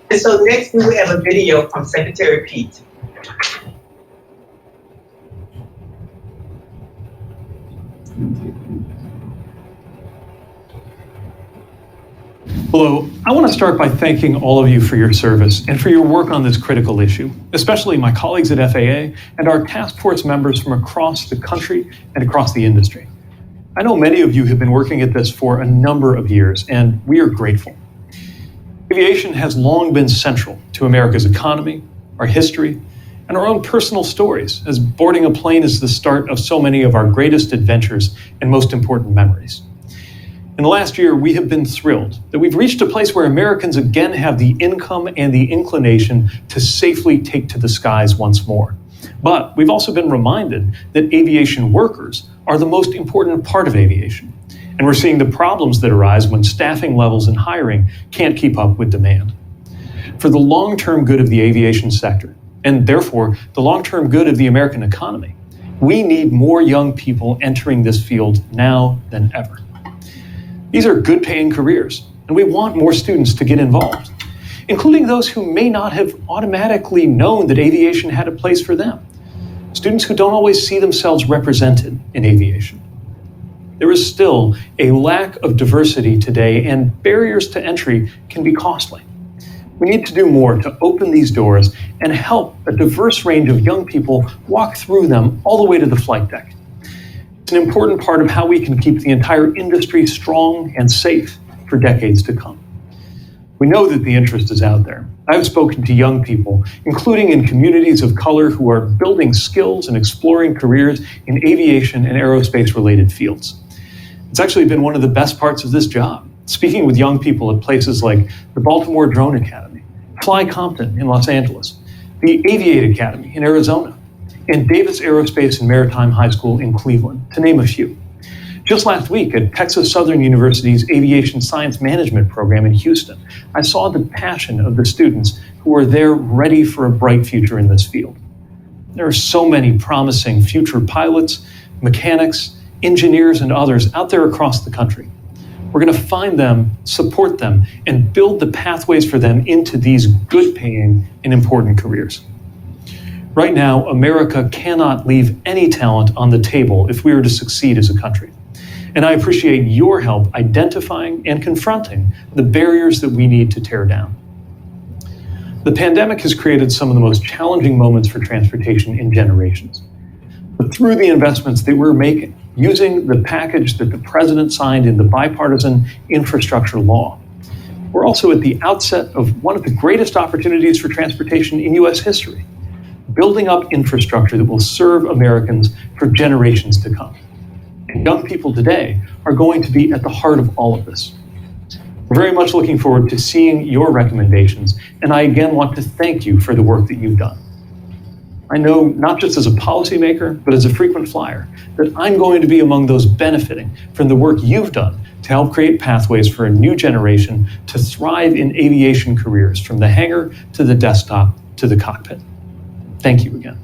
And so next we will have a video from Secretary Pete. Hello, I want to start by thanking all of you for your service and for your work on this critical issue, especially my colleagues at FAA and our task force members from across the country and across the industry. I know many of you have been working at this for a number of years, and we are grateful. Aviation has long been central to America's economy, our history, and our own personal stories, as boarding a plane is the start of so many of our greatest adventures and most important memories. In the last year, we have been thrilled that we've reached a place where Americans again have the income and the inclination to safely take to the skies once more. But we've also been reminded that aviation workers are the most important part of aviation. And we're seeing the problems that arise when staffing levels and hiring can't keep up with demand. For the long-term good of the aviation sector, and therefore the long-term good of the American economy, we need more young people entering this field now than ever. These are good-paying careers, and we want more students to get involved, including those who may not have automatically known that aviation had a place for them, students who don't always see themselves represented in aviation. There is still a lack of diversity today, and barriers to entry can be costly. We need to do more to open these doors and help a diverse range of young people walk through them all the way to the flight deck. It's an important part of how we can keep the entire industry strong and safe for decades to come. We know that the interest is out there. I've spoken to young people, including in communities of color, who are building skills and exploring careers in aviation and aerospace-related fields. It's actually been one of the best parts of this job, speaking with young people at places like the Baltimore Drone Academy, Fly Compton in Los Angeles, the Aviate Academy in Arizona, and Davis Aerospace and Maritime High School in Cleveland, to name a few. Just last week at Texas Southern University's Aviation Science Management program in Houston, I saw the passion of the students who are there ready for a bright future in this field. There are so many promising future pilots, mechanics, engineers, and others out there across the country. We're going to find them, support them, and build the pathways for them into these good-paying and important careers. Right now, America cannot leave any talent on the table if we are to succeed as a country. And I appreciate your help identifying and confronting the barriers that we need to tear down. The pandemic has created some of the most challenging moments for transportation in generations. But through the investments that we're making, using the package that the president signed in the bipartisan infrastructure law, we're also at the outset of one of the greatest opportunities for transportation in U.S. history, building up infrastructure that will serve Americans for generations to come. And young people today are going to be at the heart of all of this. We're very much looking forward to seeing your recommendations, and I again want to thank you for the work that you've done. I know, not just as a policymaker, but as a frequent flyer, that I'm going to be among those benefiting from the work you've done to help create pathways for a new generation to thrive in aviation careers, from the hangar to the desktop to the cockpit. Thank you again.